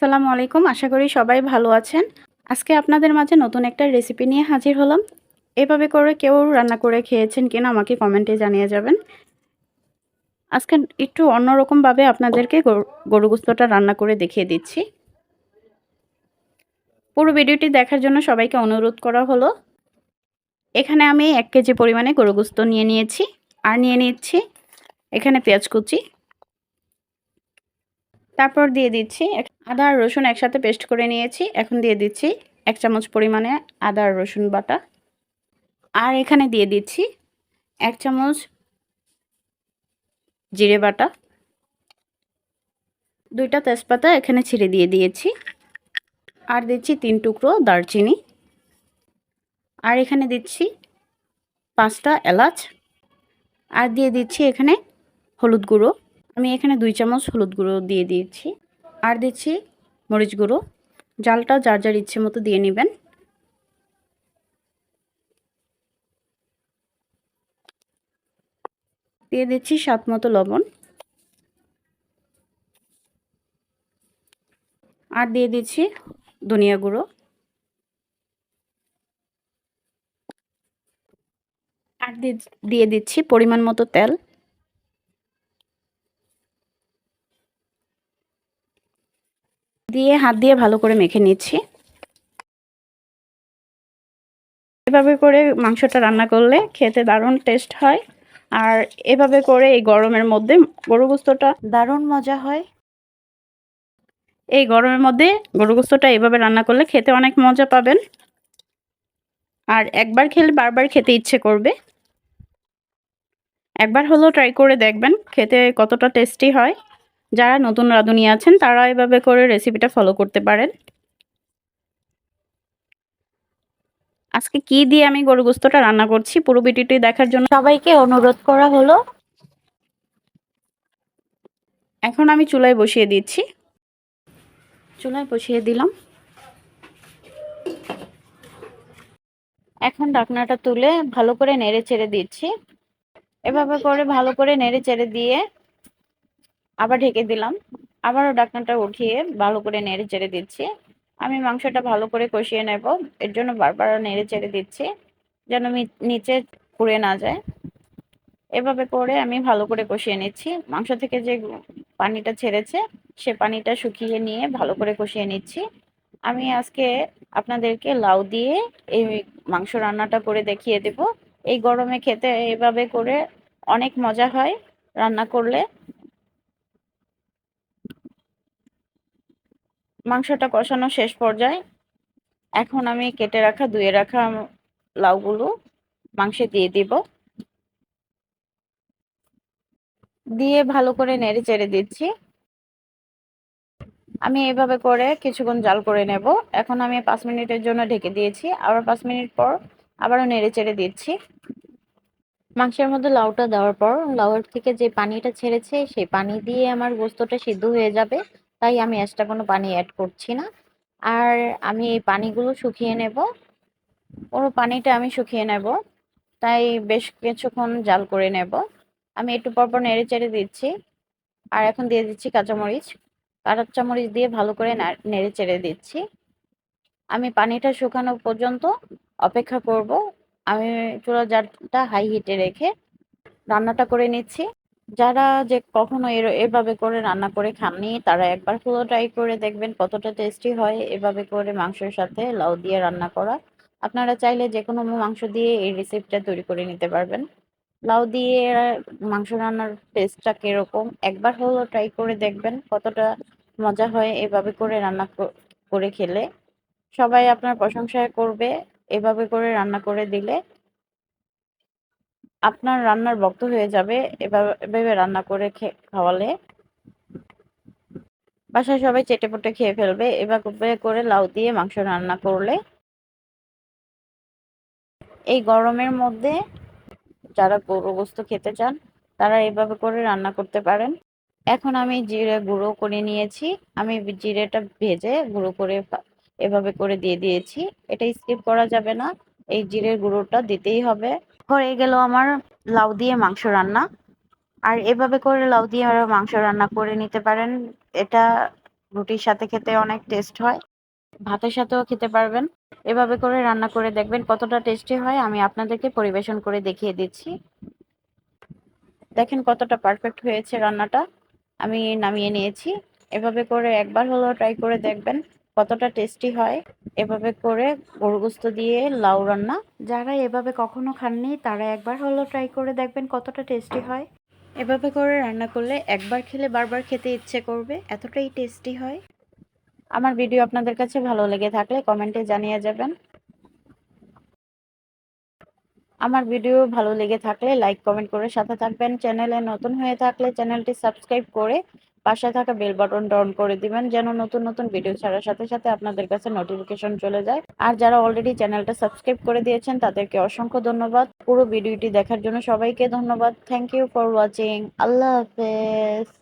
আসসালামু আলাইকুম। আশা করি সবাই ভালো আছেন। আজকে আপনাদের মাঝে নতুন একটা রেসিপি নিয়ে হাজির হলাম। এভাবে করে কেউ রান্না করে খেয়েছেন কিনা আমাকে কমেন্টে জানিয়ে যাবেন। আজকে একটু অন্যরকমভাবে আপনাদেরকে গরু গোশতটা রান্না করে দেখিয়ে দিচ্ছি। পুরো ভিডিওটি দেখার জন্য সবাইকে অনুরোধ করা হলো। এখানে আমি 1 কেজি পরিমাণে গরু গোশত নিয়ে নিয়েছি আর নিয়ে নিচ্ছি এখানে পেঁয়াজ কুচি। তারপর দিয়ে দিচ্ছি আদা আর রসুন একসাথে পেস্ট করে নিয়েছি। এখন দিয়ে দিচ্ছি 1 চামচ পরিমাণে আদা আর রসুন বাটা। আর এখানে দিয়ে দিচ্ছি 1 চামচ জিরে বাটা, 2টা তেজপাতা এখানে ছিঁড়ে দিয়ে দিয়েছি, আর দিচ্ছি 3 টুকরো দারচিনি, আর এখানে দিচ্ছি 5টা এলাচ, আর দিয়ে দিচ্ছি এখানে হলুদ গুঁড়ো। আমি এখানে 2 চামচ হলুদ গুঁড়ো দিয়ে দিয়েছি, আর দিচ্ছি মরিচ গুঁড়ো। জালটা যার যার ইচ্ছে মতো দিয়ে নেবেন। দিয়ে দিচ্ছি স্বাদ মতো লবণ, আর দিয়ে দিচ্ছি ধনিয়া গুঁড়ো, আর দিয়ে দিচ্ছি পরিমাণ মতো তেল। দিয়ে হাত দিয়ে ভালো করে মেখে নিচ্ছি। এভাবে করে মাংসটা রান্না করলে খেতে দারুণ টেস্ট হয়। আর এভাবে করে এই গরমের মধ্যে গরু গোশতটা দারুণ মজা হয়। এই গরমের মধ্যে গরু গোশতটা এভাবে রান্না করলে খেতে অনেক মজা পাবেন, আর একবার খেলে বারবার খেতে ইচ্ছে করবে। একবার হলেও ট্রাই করে দেখবেন খেতে কতটা টেস্টি হয়। যারা নতুন রাঁধুনি আছেন তারা এভাবে করে রেসিপিটা ফলো করতে পারেন। আজকে কি দিয়ে আমি গরু গোশতটা রান্না করছি পুরো ভিডিওটি দেখার জন্য সবাইকে অনুরোধ করা হলো। এখন আমি চুলায় বসিয়ে দিচ্ছি। চুলায় বসিয়ে দিলাম। এখন ঢাকনাটা তুলে ভালো করে নেড়ে চেড়ে দিচ্ছি। এভাবে করে ভালো করে নেড়ে চেড়ে দিয়ে আবার ঢেকে দিলাম। আবারও ঢাকনাটা উঠিয়ে ভালো করে নেড়ে চেড়ে দিচ্ছি। আমি মাংসটা ভালো করে কষিয়ে নেব, এর জন্য বারবার নেড়ে চেড়ে দিচ্ছি যেন নিচে পুড়ে না যায়। এভাবে করে আমি ভালো করে কষিয়ে নিচ্ছি। মাংস থেকে যে পানিটা ছেড়েছে সে পানিটা শুকিয়ে নিয়ে ভালো করে কষিয়ে নিচ্ছি। আমি আজকে আপনাদেরকে লাউ দিয়ে এই মাংস রান্নাটা করে দেখিয়ে দেব। এই গরমে খেতে এভাবে করে অনেক মজা হয় রান্না করলে। মাংসটা কষানো শেষ পর্যায়ে এখন আমি কেটে রাখা ধুয়ে রাখা লাউগুলো মাংসে দিয়ে দিব। দিয়ে ভালো করে নেড়ে চেড়ে দিচ্ছি। আমি এভাবে করে কিছুক্ষণ জাল করে নেব। এখন আমি 5 মিনিটের জন্য ঢেকে দিয়েছি। আবার 5 মিনিট পর আবারও নেড়ে চেড়ে দিচ্ছি। মাংসের মধ্যে লাউটা দেওয়ার পর লাউয়ের থেকে যে পানিটা ছেড়েছে সেই পানি দিয়ে আমার গোস্তটা সিদ্ধ হয়ে যাবে, তাই আমি এক্সট্রা কোনো পানি অ্যাড করছি না। আর আমি এই পানিগুলো শুকিয়ে নেব। পুরো পানিটা আমি শুকিয়ে নেব, তাই বেশ কিছুক্ষণ জাল করে নেব। আমি একটু পরপর নেড়ে চেড়ে দিচ্ছি। আর এখন দিয়ে দিচ্ছি কাঁচামরিচ। কাঁচামরিচ দিয়ে ভালো করে নেড়ে চেড়ে দিচ্ছি। আমি পানিটা শুকানো পর্যন্ত অপেক্ষা করব। আমি চুলার জালটা হাই হিটে রেখে রান্নাটা করে নিচ্ছি। যারা যে কখনো এভাবে করে রান্না করে খাননি তারা একবার হলেও ট্রাই করে দেখবেন কতটা টেস্টি হয় এভাবে করে মাংসের সাথে লাউ দিয়ে রান্না করা। আপনারা চাইলে যে কোনো মাংস দিয়ে এই রেসিপিটা তৈরি করে নিতে পারবেন। লাউ দিয়ে মাংস রান্নার টেস্টটা কিরকম একবার হলেও ট্রাই করে দেখবেন কতটা মজা হয় এভাবে করে রান্না করে খেলে। সবাই আপনার প্রশংসা করবে এভাবে করে রান্না করে দিলে। আপনার রান্নার ভক্ত হয়ে যাবে এভাবে রান্না করে খাওয়ালে। বাসায় সবাই চেটেপুটে খেয়ে ফেলবে এভাবে করে লাউ দিয়ে মাংস রান্না করলে। এই গরমের মধ্যে যারা গরু গোশত খেতে চান তারা এভাবে করে রান্না করতে পারেন। এখন আমি জিরে গুঁড়ো করে নিয়েছি। আমি জিরেটা ভেজে গুঁড়ো করে এভাবে করে দিয়ে দিয়েছি। এটা স্কিপ করা যাবে না, এই জিরের গুঁড়োটা দিতেই হবে। হয়ে গেল আমার লাউ দিয়ে মাংস রান্না। আর এভাবে করে লাউ দিয়ে মাংস রান্না করে নিতে পারেন। এটা রুটির সাথে খেতে অনেক টেস্ট হয়, ভাতের সাথেও খেতে পারবেন। এভাবে করে রান্না করে দেখবেন কতটা টেস্টি হয়। আমি আপনাদেরকে পরিবেশন করে দেখিয়ে দিচ্ছি। দেখেন কতটা পারফেক্ট হয়েছে রান্নাটা। আমি নামিয়ে নিয়েছি। এভাবে করে একবার হলেও ট্রাই করে দেখবেন কতটা টেস্টি হয়। এভাবে করে গরু গোশত দিয়ে লাউ রান্না, যারা এভাবে কখনো খাননি তারা একবার হলেও ট্রাই করে দেখবেন কতটা টেস্টি হয়। এভাবে করে রান্না করলে একবার খেলে বারবার খেতে ইচ্ছে করবে, এতটাই টেস্টি হয়। আমার ভিডিও আপনাদের কাছে ভালো লেগে থাকলে কমেন্টে জানিয়ে যাবেন। আমার ভিডিও ভালো লেগে থাকলে লাইক কমেন্ট করে সাথে থাকবেন। চ্যানেলে নতুন হয়ে থাকলে চ্যানেলটি সাবস্ক্রাইব করে পাশে থাকা বেল বাটনটা অন করে দিবেন, যেন নতুন নতুন ভিডিও ছাড়ার সাথে সাথে আপনাদের কাছে নোটিফিকেশন চলে যায়। আর যারা অলরেডি চ্যানেলটা সাবস্ক্রাইব করে দিয়েছেন তাদেরকে অসংখ্য ধন্যবাদ। পুরো ভিডিওটি দেখার জন্য সবাইকে ধন্যবাদ। Thank you for watching. আল্লাহ হাফেজ।